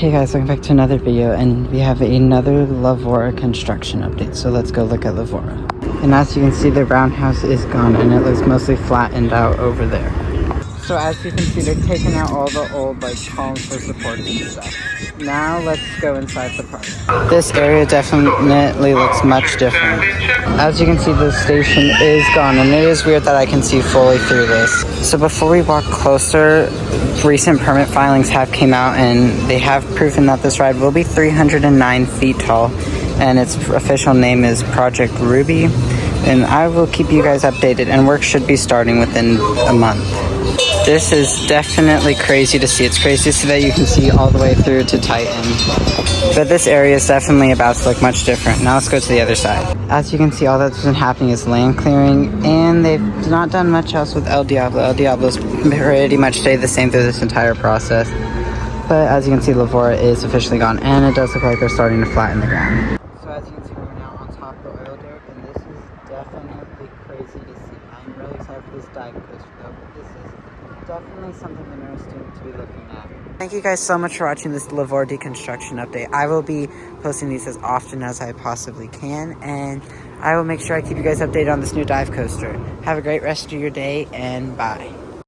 Hey guys, welcome back to another video, and we have another Vibora construction update. So let's go look at Vibora. And as you can see, the roundhouse is gone and it looks mostly flattened out over there. So as you can see, they're taking out all the old columns for supports and stuff. Now let's go inside the park. This area definitely looks much different. As you can see, the station is gone, and it is weird that I can see fully through this. So before we walk closer, recent permit filings have came out, and they have proven that this ride will be 309 feet tall, and its official name is Project Rubi. And I will keep you guys updated, and work should be starting within a month. This is definitely crazy to see. It's crazy to see that you can see all the way through to Titan. But this area is definitely about to look much different. Now let's go to the other side. As you can see, all that's been happening is land clearing, and they've not done much else with El Diablo. El Diablo's pretty much stayed the same through this entire process. But as you can see, Vibora is officially gone, and it does look like they're starting to flatten the ground. So as you can see, we're now on top of the oil derrick, and this is definitely crazy to see. I'm really excited for this dive coaster though, but this is definitely something the nurse students to be looking at. Thank you guys so much for watching this Vibora deconstruction update. I will be posting these as often as I possibly can, and I will make sure I keep you guys updated on this new dive coaster. Have a great rest of your day, and bye.